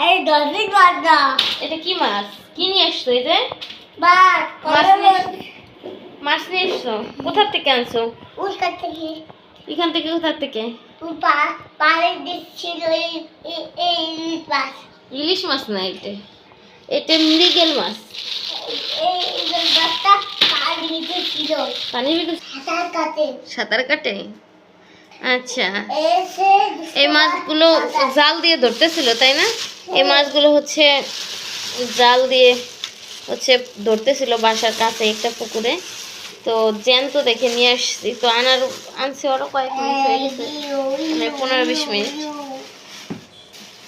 আরে ডলফিন মাছ না, এটা কি মাছ? কি নিয়ে আসছো? এই যে মাছ মাছ নিয়ে এসছো? কোথা থেকে আনছো? উস্কার থেকে এখান থেকে? কোথা থেকে? পাড়ে দিচ্ছিল এই ইলিশ মাছ। ইলিশ মাছ না, এটা মৃগেল মাছ। এই ইলিশ মাছটা পানির ভিতরে ছিল, পানির ভিতরে সাঁতার কাটে। সাঁতার কাটে? আচ্ছা, এসে এই মাছগুলো জাল দিয়ে ধরতেছিল তাই না? এই মাছগুলো হচ্ছে জাল দিয়ে হচ্ছে ধরতেছিল বাসার কাছে একটা পুকুরে। তো জ্যান্ত দেখে নিয়ে আসছি। তো আনছি ওরা কয়েক মিনিট হয়ে গেছে, মানে 15-20 মিনিট।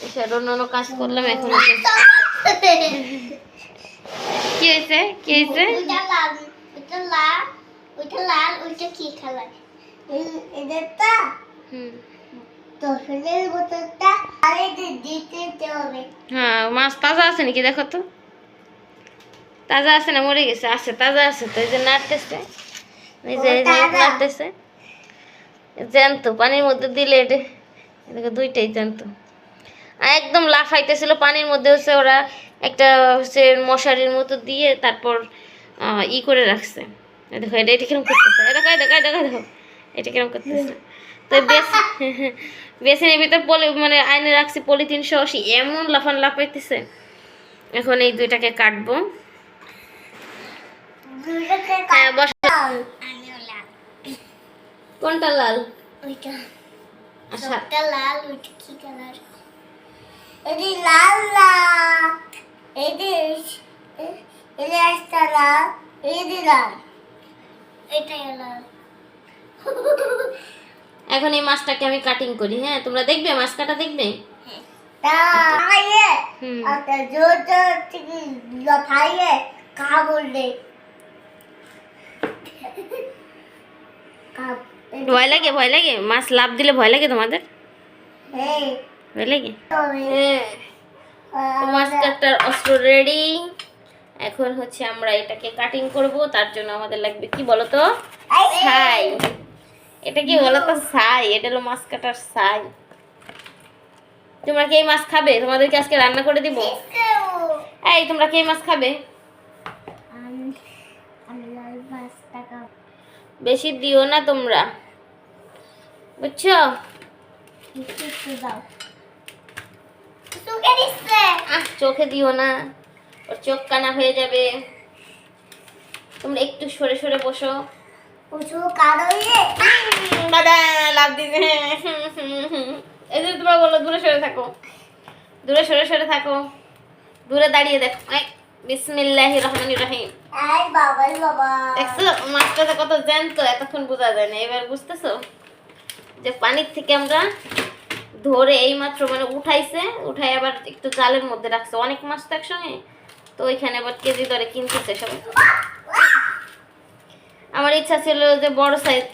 এসে অন্য কাজ করলাম। এখন কি হয়েছে? কি হয়েছে? ওইটা লাল, ওইটা লাল, ওইটা লাল, ওইটা কি কালার? এটা দর্শনের বোতলটা আরে দিতে হবে। হ্যাঁ, মাছ তাজা আছে নাকি দেখো তো। তাজা আছে না মরে গেছে? আছে, তাজা আছে তো। এই যে নাড়তেছে, এই যে নাড়তেছে। জ্যান্ত পানির মধ্যে দিলে এটাকে দুইটাই জ্যান্ত। আর একদম লাফাইতেছিল পানির মধ্যে। হচ্ছে ওরা একটা হচ্ছে মশারির মতো দিয়ে তারপর ই করে রাখছে। দেখো এটা কিরম করতেছে, এটা দেখো এটা কিরম করতেছে। তো বেসিনের ভিতর মানে আইনে রাখছি পলিথিন সহ। এমন লাফাইতেছে। এখন এই দুইটাকে কাটবো। হ্যাঁ, কোনটা লাল? ওইটা আচ্ছা, সবটা লাল, ওইটা কি কালার? এটি লাল লাল, এটি এটি একটা লাল, এটি লাল, এটাই লাল। এখন এই মাছটাকে আমি কাটিং করি। হ্যাঁ, তোমরা দেখবে মাছ কাটা দেখবে? তাইয়ে হুম। আচ্ছা জোর জোর থেকে লাফাইয়ে খাবো রে। ভয় লাগে? ভয় লাগে? মাছ লাফ দিলে ভয় লাগে তোমাদের? হ্যাঁ, ভয় লাগে? হ্যাঁ। মাছ কাটার অস্ত্র রেডি। এখন হচ্ছে আমরা এটাকে কাটিং করব। তার জন্য আমাদের লাগবে কি বলো তো? ছাই। এটা কি বলো তো? ছাই। এটা হলো মাছ কাটার ছাই। তোমরা কি এই মাছ খাবে? তোমাদেরকে আজকে রান্না করে দিব। এই, তোমরা কি এই মাছ খাবে? বেশি দিও না তোমরা, বুঝছো? চোখে দিও না, ওর চোখ কানা হয়ে যাবে। তোমরা একটু সরে সরে বসো। দাদা লাভ দিছে। এই যে তোমরা বলো দূরে সরে থাকো, দূরে সরে থাকো, দূরে দাঁড়িয়ে দেখো। বিসমিল্লাহির রহমানির রহিম। দেখছো মাছটা কত জ্যান্ত? এতক্ষণ বোঝা যায় না, এবার বুঝতেছো যে পানির থেকে আমরা ধরে এই মাত্র মানে উঠাইছে, উঠাই আবার একটু জালের মধ্যে রাখছে। অনেক মাছ তো একসঙ্গে, তো ওইখানে আবার কেজি দরে কিনতেছে সবাই। আমার ইচ্ছা ছিল যে বড় সাইজ।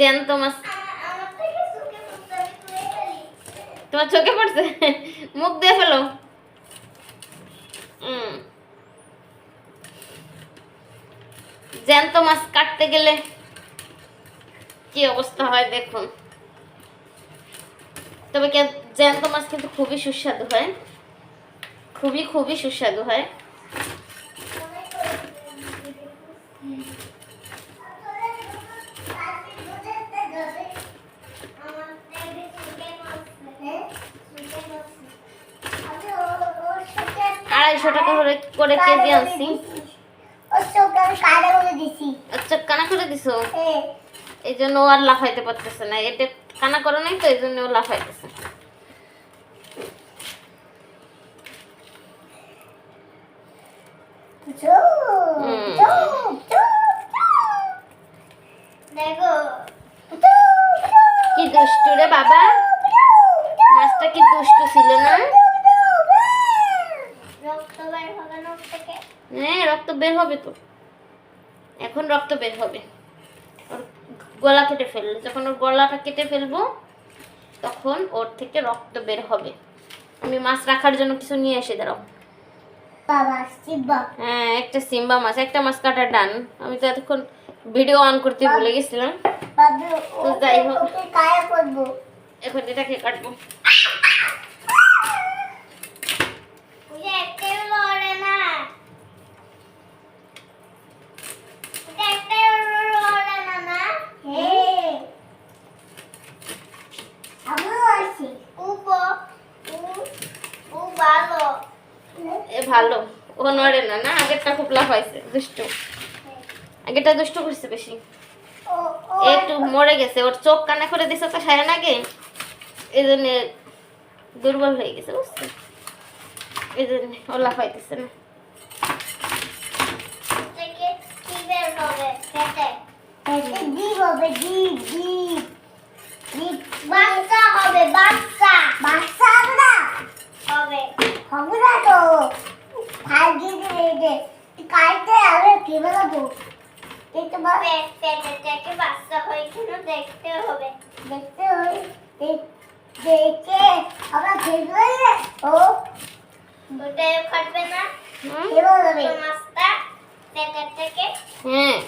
জ্যান্ত মাছ তোমার চোখে পড়ছে? মুখ দিয়ে ফেলো। জ্যান্ত মাছ কাটতে গেলে কি অবস্থা হয় দেখুন। তবে জ্যান্ত মাছ কিন্তু খুবই সুস্বাদু হয়, খুবই সুস্বাদু হয়। $250 করে কেজি আনছি। আচ্ছা, কানা করে দিছো? এই জন্য ও আর লাফাইতে পারতেছে না। এটা কানা করে নাই তো, এই জন্য ও লাফাইতেছে। কি দুষ্টু রে বাবা, মাছটা কি দুষ্টু ছিল না? হ্যাঁ, রক্ত বের হবে তো, এখন রক্ত বের হবে। গলা কেটে ফেললে, যখন ওর গলাটা কেটে ফেলবো তখন ওর থেকে রক্ত বের হবে। আমি মাছ রাখার জন্য কিছু নিয়ে এসে দাঁড়াও। বাবা শিবা হ্যাঁ, একটা সিম্বা মাছ, একটা মাছ কাটা ডান। আমি তো এতক্ষণ ভিডিও অন করতে ভুলে গেছিলাম। বাবু তো যাই হোক, ওকে কায়া করবো। এখন এটাকে কাটবো। ওটা একটাও লড়ে না, ওটা একটাও লড়ে না না। হ্যাঁ আমিও আছি। ও ভালো। এ ভালো, ও নড়ে না। না, আগেরটা খুব লাফাইছে, দুষ্টু। আগেরটা দুষ্টু করছে বেশি। ও ও এ একটু মরে গেছে, ওর চোখ কানা করে দিছে তো সায়ান আগে, এই জন্য দুর্বল হয়ে গেছে, বুঝছো? এই জন্য ও লাফাইতেছে না। থেকে কি বের হবে পেটে? পেটে জীব হবে, জীব জীব জীব। বাচ্চা হবে, বাচ্চা। বাচ্চা হবে না? হবে। হবে না তো ভাগি দিলে কাটতে আমি কি বলবো? দেখতে পাবে পেটে থেকে বাচ্চা হয় কিনা দেখতে হবে। দেখতে হবে, দেখে আমরা ফেলবো। ও ওটাই কাটবে না? কি বলবে? মাছটা পেটে থেকে। হ্যাঁ,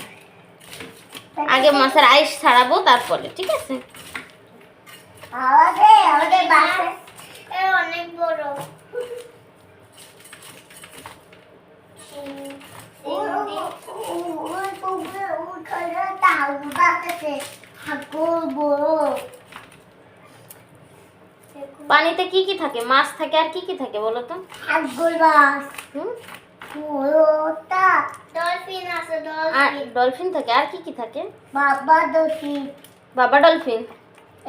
আগে মাছের আইস ছাড়াবো তারপরে, ঠিক আছে? আমাদের বাসা অনেক বড়। পানিতে কি কি থাকে? মাছ থাকে, আর কি কি থাকে বলো তো? হুম? ডলফিন আছে, আর ডলফিন। ডলফিন থাকে, আর কি কি থাকে? বাবা ডলফিন। বাবা ডলফিন।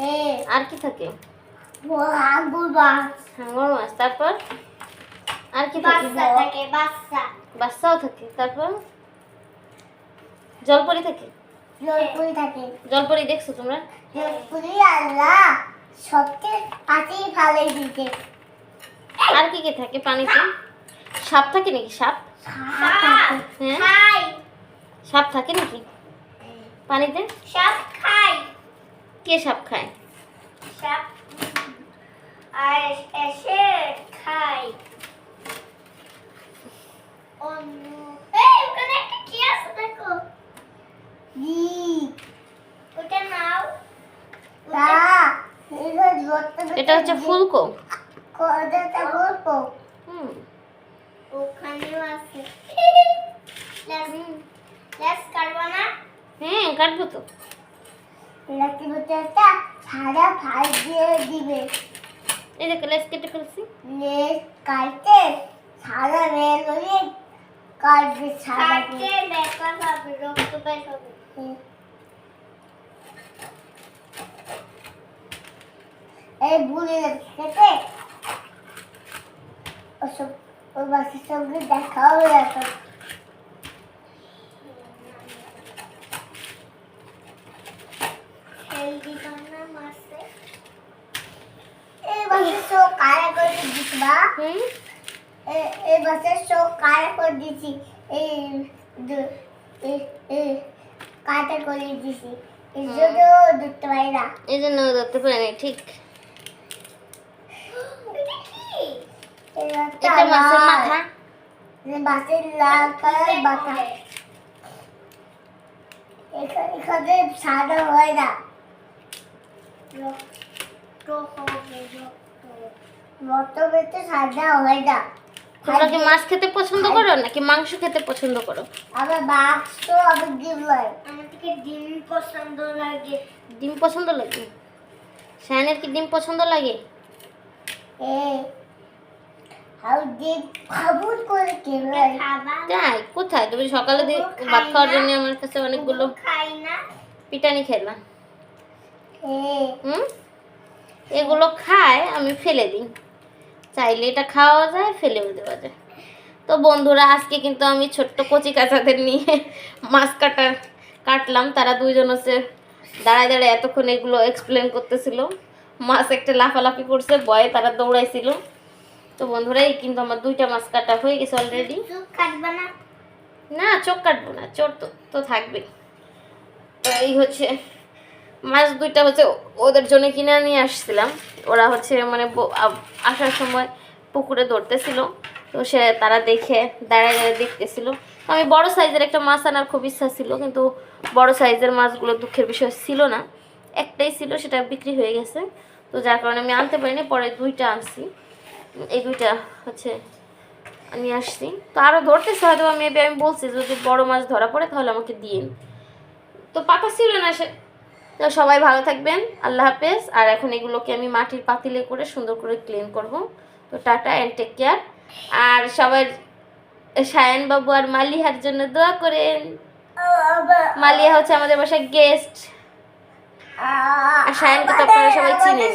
এ আর কি থাকে? হাঙ্গর মাছ। হাঙর মাছ। তারপর আর কি থাকে? বাচ্চা থাকে, বাচ্চা। বাচ্চাও থাকে। তারপর জলপরি থাকে। জলপুরি থাকে। জলপরি দেখছো তোমরা? জলপুরি আল্লাহ সবচেয়ে কাছেই ফালাই দিতে। আর কি কি থাকে পানিতে? সাপ থাকে নাকি? সাপ? হ্যাঁ, খাই। সাপ থাকে নাকি পানিতে? সাপ খাই। কে সাপ খায়? সাপ আর এসে খাই। এই ওখানে একটা কি আছে দেখো। ওটা নাও। এটা হচ্ছে ফুলকো। হুম, ওখানেও আছে। লেস কাটবো না? হ্যাঁ কাটবো তো। লাকি বোতলটা সাদা ফাল দিয়ে দিবে। এই দেখো লেস কেটে ফেলছি। লেস কাটতে সাদা বের হয়ে কাটবে, সাদা কাটতে বের হবে, রক্ত বের হবে। এই ভুলে খেতে ওসব ওই বাসের সঙ্গে দেখা হবে এখন। এই বাসের শো কারা করে দিচ্ছি বা? এই বাসের শো কারা করে দিচ্ছি? কাটা করে দিছি, এই জন্য ধরতে পারি না। এই জন্য ধরতে পারি না, ঠিক। এটা মাছের মাথা। বাসের লাল কালার মাথা। এখানে সাদা হয় না, রক্ত বেরোতে সাদা হয় না। তোমরা কি মাছ খেতে পছন্দ করো নাকি মাংস খেতে পছন্দ করো? আমার মাংস, আমার ডিম লাগে। আমার থেকে ডিম পছন্দ লাগে। ডিম পছন্দ লাগে? শায়নের কি ডিম পছন্দ লাগে? আর ডিম খাবো করে কেমন খাবা? তাই? কোথায়? তুমি সকালে ভাত খাওয়ার জন্য আমার কাছে অনেকগুলো খাই না, পিটানি খেলা। এগুলো খায়, আমি ফেলে দিই। চাইলে এটা খাওয়া যায়, ফেলেও দেওয়া যায়। তো বন্ধুরা, আজকে কিন্তু আমি ছোট্ট কচি কাচাদের নিয়ে মাছ কাটলাম। তারা দুইজন হচ্ছে দাঁড়ায় দাঁড়ায় এতক্ষণ এগুলো এক্সপ্লেন করতেছিল। মাছ একটা লাফালাফি করছে, ভয়ে তারা দৌড়াইছিল। তো বন্ধুরা, এই কিন্তু আমার 2টা মাছ কাটা হয়ে গেছে অলরেডি। কাটবা না? না, চোখ কাটবো না, চোখ তো থাকবে। তো এই হচ্ছে মাছ দুইটা হচ্ছে ওদের জন্য কিনে নিয়ে আসছিলাম। ওরা হচ্ছে মানে আসার সময় পুকুরে ধরতেছিল, তো তারা দেখে দাঁড়ায় দাঁড়ায় দেখতেছিল। আমি বড় সাইজের একটা মাছ আনার খুব ইচ্ছা ছিল, কিন্তু বড় সাইজের মাছগুলো দুঃখের বিষয় ছিল না, একটাই ছিল, সেটা বিক্রি হয়ে গেছে। তো যার কারণে আমি আনতে পারিনি, পরে দুইটা আনছি। এই দুইটা হচ্ছে নিয়ে আসছি। তো আরও ধরতেছে হয়তো, আমি বলছি যদি বড় মাছ ধরা পড়ে তাহলে আমাকে দিন। তো পাতা ছিল না সে। তো সবাই ভালো থাকবেন, আল্লাহ হাফেজ। আর এখন এগুলোকে আমি মাটির পাতিলে করে সুন্দর করে ক্লিন করব। তো টাটা অ্যান্ড টেক কেয়ার। আর সবাই সায়ন বাবু আর মালিহার জন্য দোয়া করেন। মালিয়া হচ্ছে আমাদের বাসায় গেস্ট, আর সায়নকে তো আপনারা সবাই চিনেন।